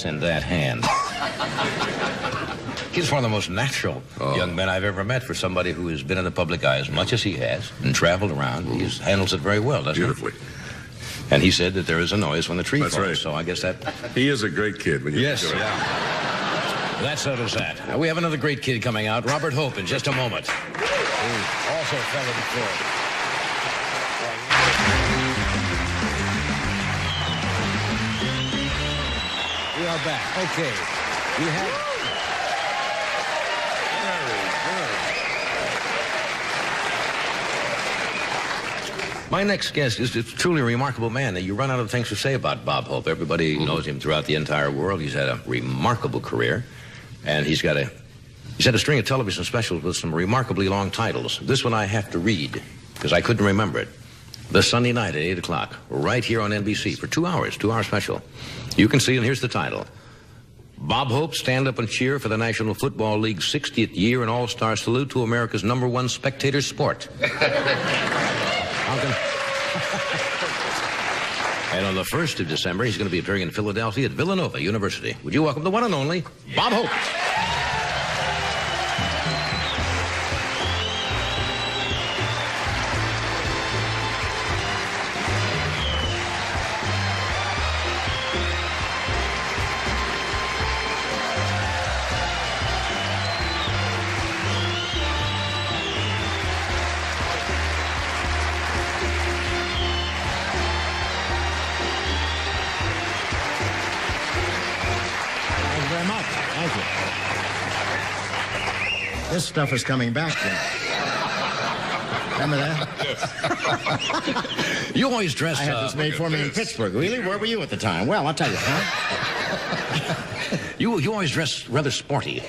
ice in that hand. He's one of the most natural young men I've ever met for somebody who has been in the public eye as much as he has and traveled around. He handles it very well, doesn't he? Beautifully. And he said that there is a noise when the tree That's falls. right. So I guess that... He is a great kid. When you Yes, think of it. yeah. That settles that. Now, we have another great kid coming out, Robert Hope, in just a moment. Who also fell to the floor. We are back. Okay. We have... My next guest is a truly remarkable man. You run out of things to say about Bob Hope. Everybody knows him throughout the entire world. He's had a remarkable career, and he's had a string of television specials with some remarkably long titles. This one I have to read because I couldn't remember it. The Sunday night at 8 o'clock, right here on NBC for 2 hours, 2-hour special. You can see, and here's the title. Bob Hope, stand up and cheer for the National Football League's 60th year and all-star salute to America's #1 spectator sport. And on the 1st of December, he's going to be appearing in Philadelphia at Villanova University. Would you welcome the one and only Bob Hope? This stuff is coming back then. Remember that? You always dress... I had this made for me in Pittsburgh. Really? Where were you at the time? Well, I'll tell you, huh? You always dress rather sporty.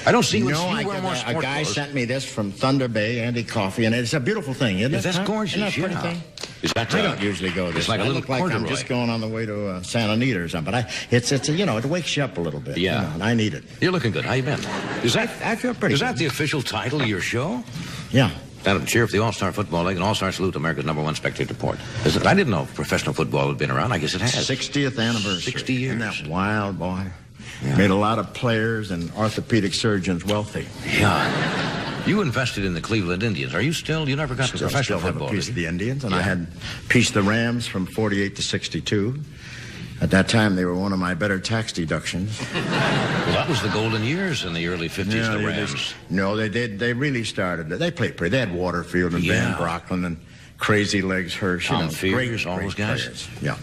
I don't see you, you wear more sport A guy clothes. sent me this from Thunder Bay, Andy Coffey, and it's a beautiful thing, isn't it? That's gorgeous, Isn't that a pretty thing? Is that I don't usually go this. It's like a I little look like I'm corduroy. just going on the way to Santa Anita or something. But it's it wakes you up a little bit. Yeah. You know, and I need it. You're looking good. How you been? Is that I feel pretty Is good. that the official title of your show? Yeah. Stand up and cheer for the All-Star Football League and All-Star Salute to America's #1 spectator sport. I didn't know professional football had been around. I guess it has. 60th anniversary. 60 years. Isn't that wild, boy? Yeah. Made a lot of players and orthopedic surgeons wealthy. Yeah. You invested in the Cleveland Indians. Are you still? You never got to professional Still have football, a piece did of you? the Indians, and I had a piece of the Rams from 48 to 62. At that time, they were one of my better tax deductions. Well, that was the golden years in the early 50s, the Rams. No, they did. They really started. They played pretty. They had Waterfield and Van Brocklin and Crazy Legs Hirsch. Tom Fears, all those guys. Players. Yeah.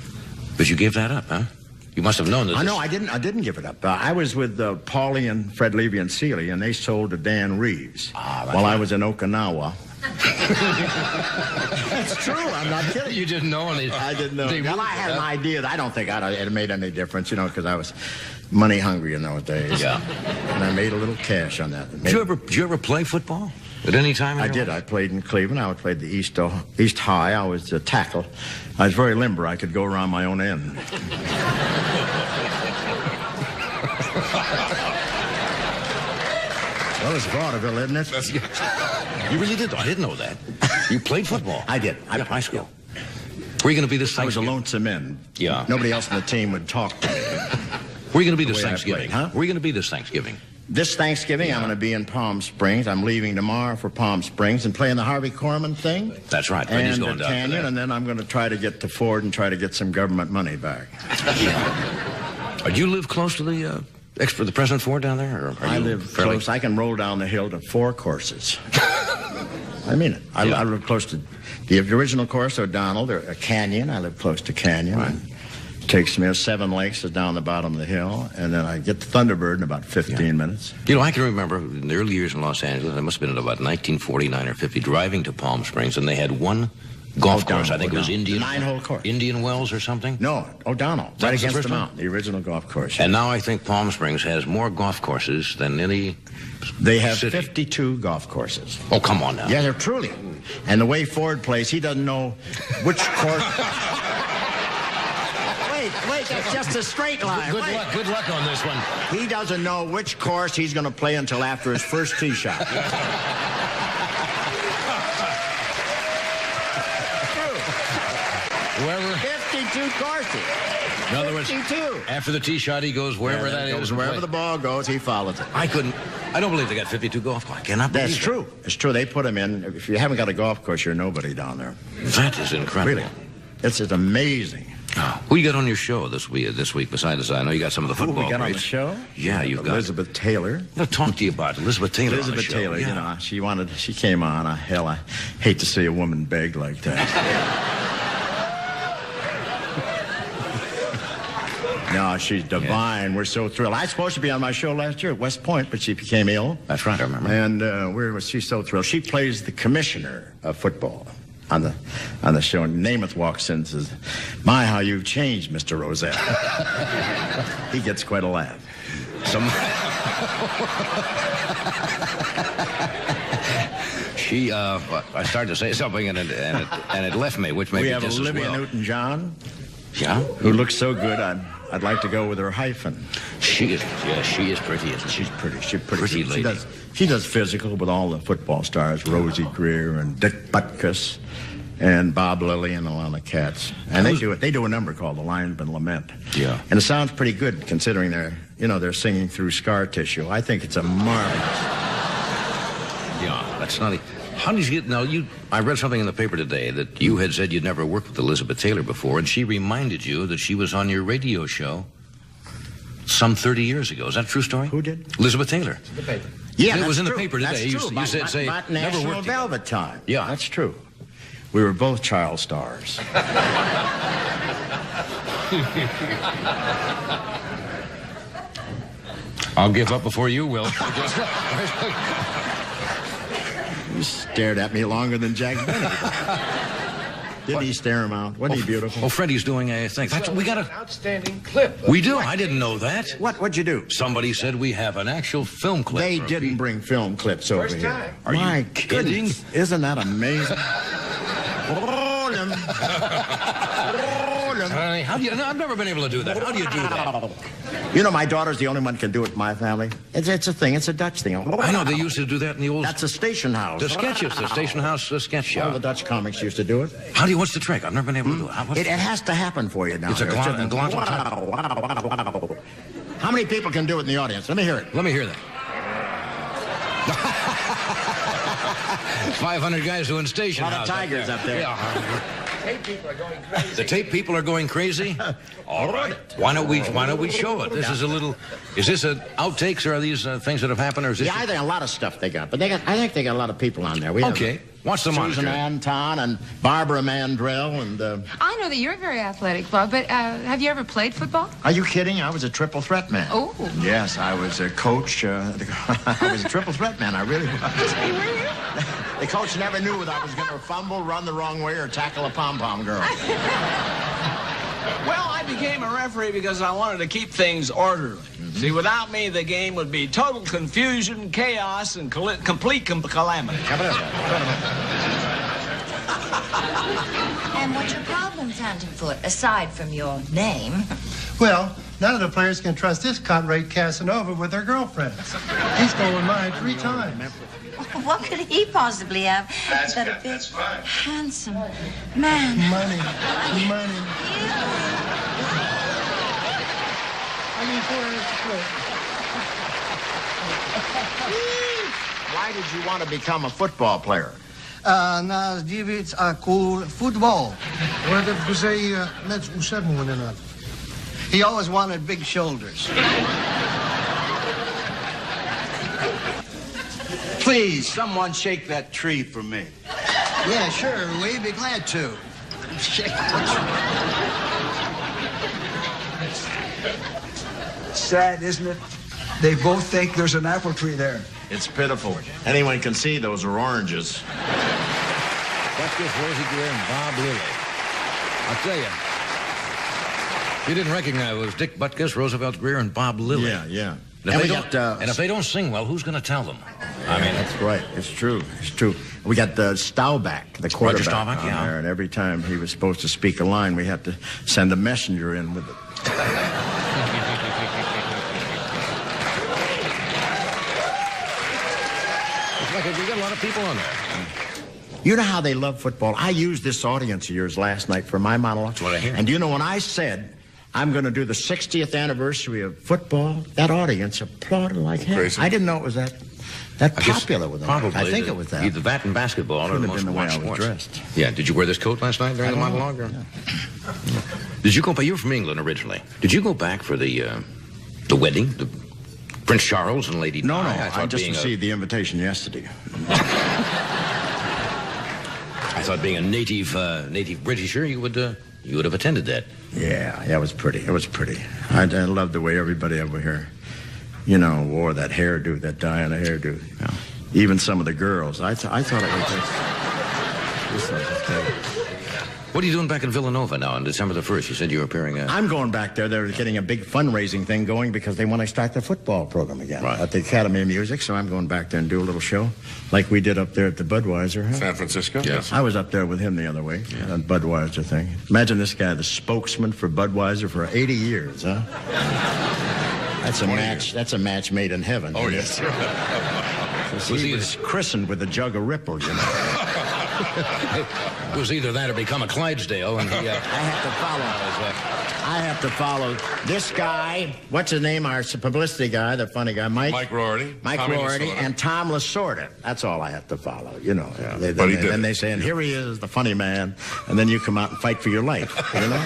But you gave that up, huh? You must have known that. No, I didn't give it up. I was with Paulie and Fred Levy and Seeley, and they sold to Dan Reeves while I was in Okinawa. That's true. I'm not kidding. You didn't know any. I didn't know. Well, I had an idea. I don't think it made any difference, because I was money hungry in those days. Yeah. And I made a little cash on that. Did you ever play football at any time? I did. I played in Cleveland. I played the East High. I was a tackle. I was very limber. I could go around my own end. Well, it's vaudeville, isn't it? You really did? I didn't know that. You played football? I did. I Yeah, played school. Were you going to be this I was a Thanksgiving? lonesome end. Yeah. Nobody else on the team would talk to me. Were you going to be this the way I Thanksgiving? played, huh? Were you going to be this Thanksgiving? This Thanksgiving, I'm going to be in Palm Springs. I'm leaving tomorrow for Palm Springs and playing the Harvey Korman thing. That's right. Brady's And going the down for Canyon, that. and then I'm going to try to get to Ford and try to get some government money back. Do you live close to the President Ford down there? Or I live close. I can roll down the hill to 4 courses. I mean it. I live close to the original course, O'Donnell, a canyon. I live close to Canyon. Right. It takes me 7 lakes down the bottom of the hill, and then I get to Thunderbird in about 15 minutes. I can remember in the early years in Los Angeles, I must have been in about 1949 or 50, driving to Palm Springs, and they had one golf course. I think it was Indian. 9-hole course. Indian Wells or something. No, O'Donnell, That right was the against first the one? mountain, the original golf course. And now I think Palm Springs has more golf courses than any They have city. 52 golf courses. Oh, come on now. Yeah, they're truly. And the way Ford plays, he doesn't know which course. Wait, that's just a straight line. Good luck on this one. He doesn't know which course he's going to play until after his first tee shot. Wherever. 52 courses. In other words, 52. after the tee shot, he goes wherever that is. Wherever the ball goes, he follows it. I don't believe they got 52 golf courses. I cannot believe That's true. It's true. They put them in. If you haven't got a golf course, you're nobody down there. That is incredible. Really. It's just amazing. Oh, who you got on your show this week besides us? I know you got some of the football Who we got on the greats. show? Yeah, you've got Elizabeth Taylor. I'll talk to you about Elizabeth Taylor. Elizabeth on the show. Taylor, Yeah. you know, she came on. Hell, I hate to see a woman beg like that. No, she's divine. We're so thrilled. I was supposed to be on my show last year at West Point, but she became ill. That's right, I remember. And she's so thrilled. She plays the commissioner of football on the show. And Namath walks in and says, "My, how you've changed, Mr. Rosette." He gets quite a laugh. I started to say something and it left me, which made We me have just Olivia as well. Newton-John, Yeah, who looks so good. I'd like to go with her hyphen. she is pretty, isn't she? She's pretty. She's pretty. Pretty lady. She does physical with all the football stars, Rosie Greer and Dick Butkus and Bob Lilly and a lot of cats. And they do a number called The Linesman Lament. Yeah. And it sounds pretty good considering they're singing through scar tissue. I think it's a marvelous. Yeah, that's not. How did you get? Now, I read something in the paper today that you had said you'd never worked with Elizabeth Taylor before, and she reminded you that she was on your radio show some 30 years ago. Is that a true story? Who did? Elizabeth Taylor. The paper. Yeah, it that's was in the true. paper today. That's You true. said, say, about never National worked together. Velvet time. Yeah. That's true. We were both child stars. I'll give up before you will. You stared at me longer than Jack Benny. Didn't he stare him out? Wasn't he beautiful? Oh, Freddie's doing a thing. We got an outstanding clip. We do. I didn't know that. What'd you do? Somebody said we have an actual film clip. They didn't bring film clips over First here. time. Are you My kidding? goodness. Isn't that amazing? Honey, how do you? No, I've never been able to do that. How do you do that? You know, my daughter's the only one who can do it in my family. It's a thing. It's a Dutch thing. I know they used to do that in the old. That's a station house. The sketches, the station house sketch All show. the Dutch comics used to do it. What's the trick? I've never been able to do it. It has to happen for you now. It's a glottal. Wow. How many people can do it in the audience? Let me hear it. Let me hear that. 500 guys doing station A lot of house tigers up there. Yeah. Tape people are going crazy. The tape people are going crazy. All right. Why don't we show it? This is a little. Is this outtakes or are these things that have happened or is this? Yeah, I think a lot of stuff they got, but I think they got a lot of people on there. We Okay. have What's the Susan monitor? Anton and Barbara Mandrell and. I know that you're very athletic, Bob, but have you ever played football? Are you kidding? I was a triple threat man. Oh. Yes, I was a coach. I was a triple threat man. I really was. The coach never knew whether I was going to fumble, run the wrong way, or tackle a pom-pom girl. Well, I became a referee because I wanted to keep things orderly. See, without me, the game would be total confusion, chaos, and complete calamity. And what's your problem, Tantingfoot, aside from your name? Well, none of the players can trust this cotton-rate Casanova with their girlfriends. He's stolen mine 3 times. What could he possibly have? That's but good. a big, That's fine. handsome man. Money. I mean, 4 hours to play. Why did you want to become a football player? Na David cool football. Wat heb je gezegd met ontzettend inderdaad. He always wanted big shoulders. Please, someone shake that tree for me. Yeah, sure. We'd be glad to. Sad, isn't it? They both think there's an apple tree there. It's pitiful. Anyone can see those are oranges. Butkus, Rosie Greer, and Bob Lilly. I'll tell you. You didn't recognize it was Dick Butkus, Roosevelt Greer, and Bob Lilly. Yeah. And if they don't sing well, who's going to tell them? I mean, that's right. It's true. We got Staubach, the quarterback, Staubach, on yeah. there, and every time he was supposed to speak a line, we had to send a messenger in with it. It's like we got a lot of people on there. You know how they love football? I used this audience of yours last night for my monologue. That's what I hear. And do you know when I said I'm going to do the 60th anniversary of football, that audience applauded like hell. Crazy. I didn't know it was that popular with them. Probably. I think it was that. Either that and basketball are Could the have most been the way watched I was sports. dressed. Yeah. Did you wear this coat last night during the monologue? Or? Yeah. Did you go back? You were from England originally. Did you go back for the wedding? The Prince Charles and Lady No, Di? I just received the invitation yesterday. I thought being a native Britisher, you would have attended that. Yeah, it was pretty. It was pretty. I loved the way everybody over here, you know, wore that hairdo, that Diana hairdo. You know. Even some of the girls. I thought it was just... What are you doing back in Villanova now on December the 1st? You said you were appearing... I'm going back there. They're getting a big fundraising thing going because they want to start their football program again at the Academy of Music. So I'm going back there and do a little show like we did up there at the Budweiser. Huh? San Francisco? Yes. I was up there with him the other way, that Budweiser thing. Imagine this guy, the spokesman for Budweiser for 80 years, huh? That's a match. That's a match made in heaven. Oh, yes. He was christened with a jug of Ripple, you know. It was either that or become a Clydesdale, and he... I have to follow this guy. What's his name? Our publicity guy, the funny guy, Mike Rorty. Mike Tommy Rorty Lasorda. and Tom Lasorda. That's all I have to follow, you know. Yeah, Then he did they it. say, and here he is, the funny man, and then you come out and fight for your life, you know?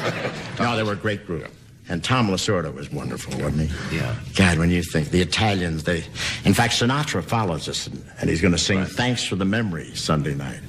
No, they were a great group. And Tom Lasorda was wonderful, wasn't he? Yeah. God, when you think, the Italians, in fact, Sinatra follows us, and he's going to sing Thanks for the Memory Sunday night.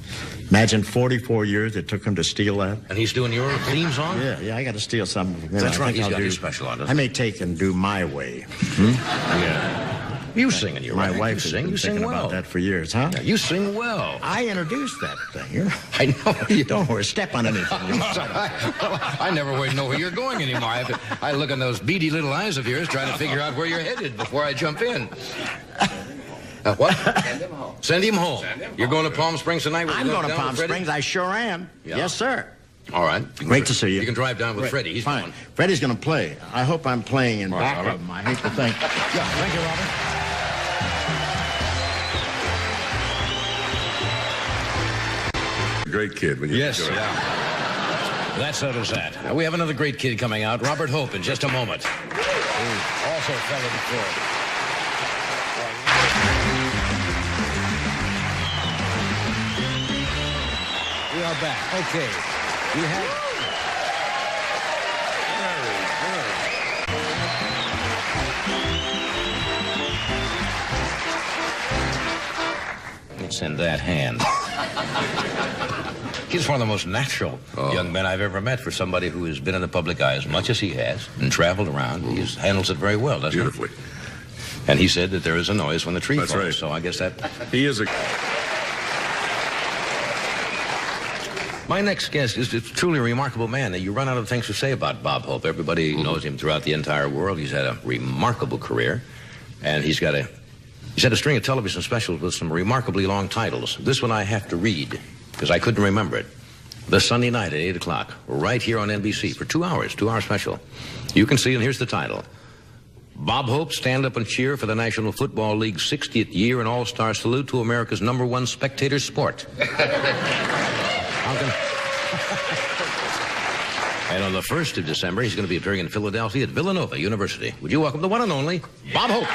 Imagine 44 years it took him to steal that. And he's doing your theme song? Yeah, I got to steal something. You know, That's I right, think he's I'll got do- his special on, doesn't I may take and do My Way. Yeah. You sing in your My right. wife You has sing. been You sing thinking well. about that for years, huh? Yeah, you sing well. I introduced that thing, you know. I know. You Don't worry, step on anything. I never know where you're going anymore. I look in those beady little eyes of yours trying to figure out where you're headed before I jump in. What? Send him home. Send him home. You're going to Palm Springs tonight? I'm going to down Palm with Freddie? Springs. I sure am. Yeah. Yes, sir. All right. Great to see you. You can drive down with Freddie. He's Fine. going. Freddie's going to play. I hope I'm playing in back Robert. of him. I hate to think. Yeah, thank you, Robert. Great kid. When you Yes, go. yeah. That settles that. We have another great kid coming out, Robert Hope, in just a moment. Who also fell in the floor. We are back. Okay. We have... It's in that hand. He's one of the most natural young men I've ever met for somebody who has been in the public eye as much as he has and traveled around. He handles it very well, doesn't Beautifully. he? And he said that there is a noise when the tree That's falls. right. So I guess that... He is a... My next guest is a truly remarkable man. You run out of things to say about Bob Hope. Everybody knows him throughout the entire world. He's had a remarkable career. And he's had a string of television specials with some remarkably long titles. This one I have to read because I couldn't remember it. The Sunday night at 8 o'clock, right here on NBC for 2 hours, 2-hour special. You can see, and here's the title. Bob Hope, stand up and cheer for the National Football League's 60th year and all-star salute to America's #1 spectator sport. And on the 1st of December, he's going to be appearing in Philadelphia at Villanova University. Would you welcome the one and only Bob Hope?